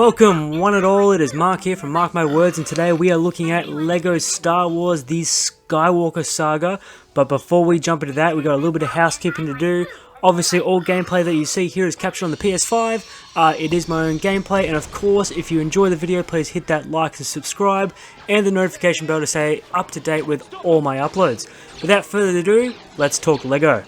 Welcome one and all, it is Mark here from Mark My Words, and today we are looking at LEGO Star Wars The Skywalker Saga. But before we jump into that, we got a little bit of housekeeping to do. Obviously all gameplay that you see here is captured on the PS5, it is my own gameplay, and of course if you enjoy the video please hit that like and subscribe, and the notification bell to stay up to date with all my uploads. Without further ado, let's talk LEGO.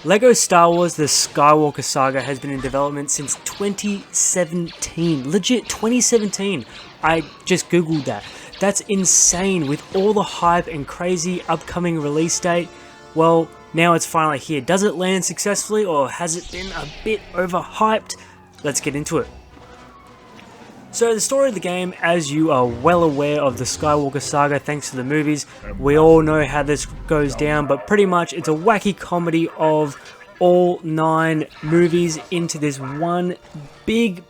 LEGO Star Wars The Skywalker Saga has been in development since 2017. Legit, 2017. I just googled that. That's insane. With all the hype and crazy upcoming release date, well, now it's finally here. Does it land successfully, or has it been a bit overhyped? Let's get into it. So the story of the game, as you are well aware of the Skywalker Saga thanks to the movies, we all know how this goes down, but pretty much it's a wacky comedy of all 9 movies into this one big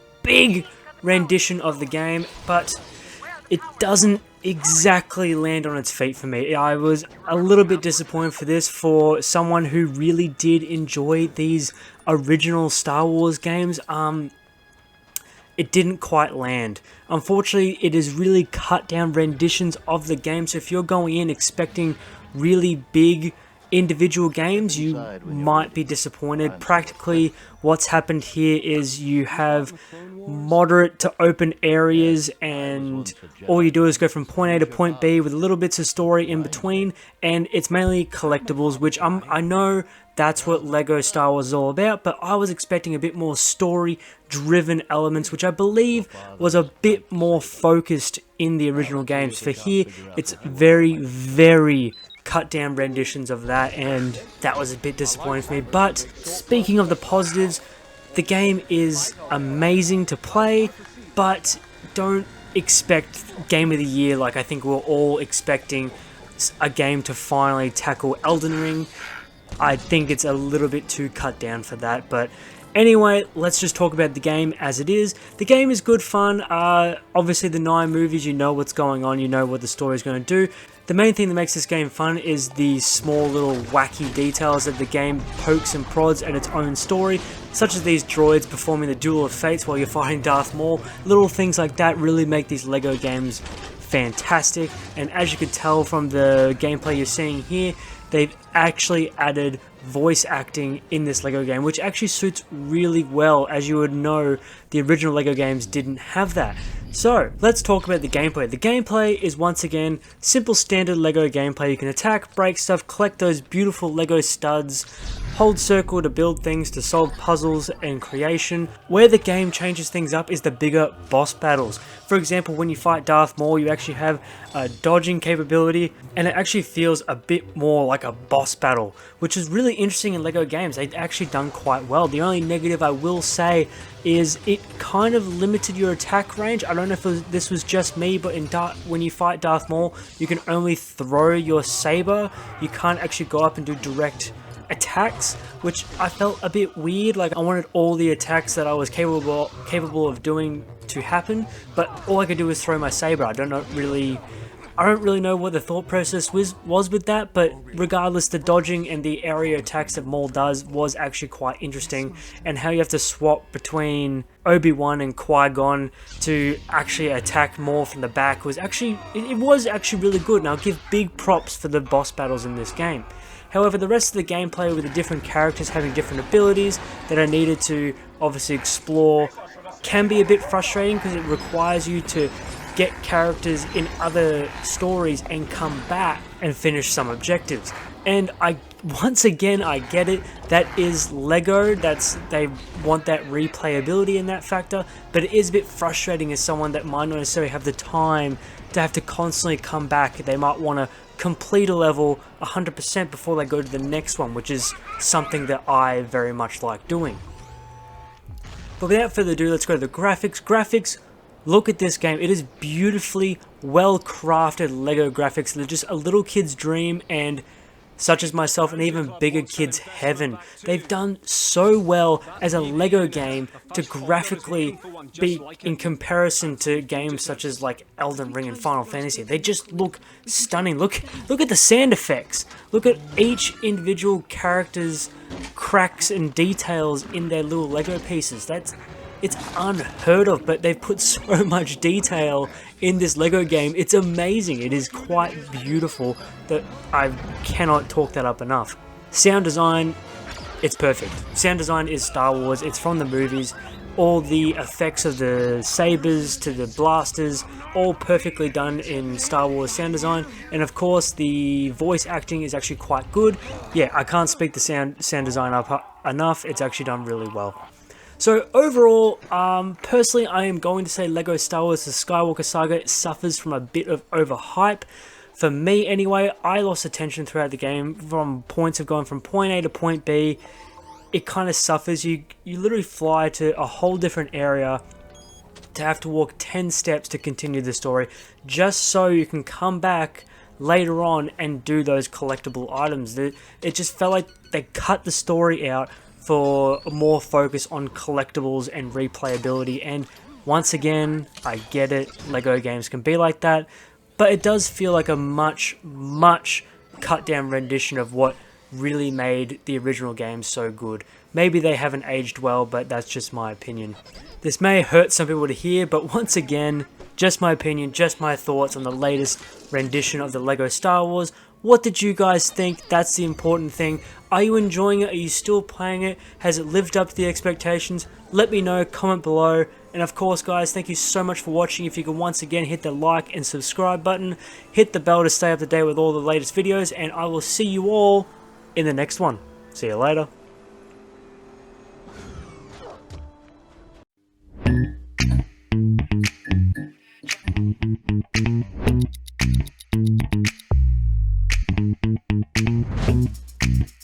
rendition of the game, but it doesn't exactly land on its feet for me. I was a little bit disappointed for this, for someone who really did enjoy these original Star Wars games. It didn't quite land. Unfortunately, it is really cut down renditions of the game, so if you're going in expecting really big individual games, you might be disappointed. Practically, what's happened here is you have moderate to open areas, and all you do is go from point A to point B with little bits of story in between, and it's mainly collectibles, which I know that's what LEGO Star Wars is all about, but I was expecting a bit more story-driven elements, which I believe was a bit more focused in the original games. For here, it's very cut down renditions of that, and that was a bit disappointing for me. But speaking of the positives, the game is amazing to play, but don't expect Game of the Year like I think we're all expecting a game to finally tackle Elden Ring. I think it's a little bit too cut down for that, but anyway, let's just talk about the game as it is. The game is good fun. Obviously the 9 movies, you know what's going on, you know what the story is going to do. The main thing that makes this game fun is the small little wacky details that the game pokes and prods at its own story, such as these droids performing the Duel of Fates while you're fighting Darth Maul. Little things like that really make these LEGO games fantastic, and as you can tell from the gameplay you're seeing here, they've actually added voice acting in this LEGO game, which actually suits really well. As you would know, the original LEGO games didn't have that. So, let's talk about the gameplay. The gameplay is once again simple standard LEGO gameplay. You can attack, break stuff, collect those beautiful LEGO studs, hold circle to build things, to solve puzzles and creation. Where the game changes things up is the bigger boss battles. For example, when you fight Darth Maul, you actually have a dodging capability, and it actually feels a bit more like a boss battle, which is really interesting in LEGO games. They've actually done quite well. The only negative I will say is it kind of limited your attack range. I don't know if this was just me, but when you fight Darth Maul, you can only throw your saber. You can't actually go up and do direct attacks, which I felt a bit weird. Like, I wanted all the attacks that I was capable of doing to happen, but all I could do was throw my saber. I don't really know what the thought process was with that, but regardless, the dodging and the area attacks that Maul does was actually quite interesting, and how you have to swap between Obi-Wan and Qui-Gon to actually attack Maul from the back was actually, it was actually really good, and I'll give big props for the boss battles in this game. However, the rest of the gameplay with the different characters having different abilities that are needed to obviously explore can be a bit frustrating, because it requires you to get characters in other stories and come back and finish some objectives. And once again, I get it. That is LEGO. They want that replayability in that factor, but it is a bit frustrating as someone that might not necessarily have the time to have to constantly come back. They might want to complete a level 100% before they go to the next one, which is something that I very much like doing. But without further ado, let's go to the graphics. Graphics, look at this game. It is beautifully well crafted LEGO graphics. They're just a little kid's dream, and such as myself, an even bigger kid's heaven. They've done so well as a LEGO game to graphically be in comparison to games such as like Elden Ring and Final Fantasy. They just look stunning. Look at the sand effects. Look at each individual character's cracks and details in their little LEGO pieces. It's unheard of, but they've put so much detail in this Lego game. It's amazing. It is quite beautiful that I cannot talk that up enough. Sound design, it's perfect. Sound design is Star Wars. It's from the movies. All the effects of the sabers to the blasters, all perfectly done in Star Wars sound design. And of course, the voice acting is actually quite good. Yeah, I can't speak the sound design up enough. It's actually done really well. So overall, personally, I am going to say Lego Star Wars The Skywalker Saga suffers from a bit of overhype. For me anyway, I lost attention throughout the game from points of going from point A to point B. It kind of suffers. You literally fly to a whole different area to have to walk 10 steps to continue the story, just so you can come back later on and do those collectible items. It just felt like they cut the story out for more focus on collectibles and replayability. And once again, I get it, Lego games can be like that, but it does feel like a much cut down rendition of what really made the original game so good. Maybe they haven't aged well, but that's just my opinion. This may hurt some people to hear, but once again, just my opinion, just my thoughts on the latest rendition of the Lego Star Wars. What did you guys think? That's the important thing. Are you enjoying it? Are you still playing it? Has it lived up to the expectations? Let me know, comment below. And of course guys, thank you so much for watching. If you could once again hit the like and subscribe button, hit the bell to stay up to date with all the latest videos, and I will see you all in the next one. See you later.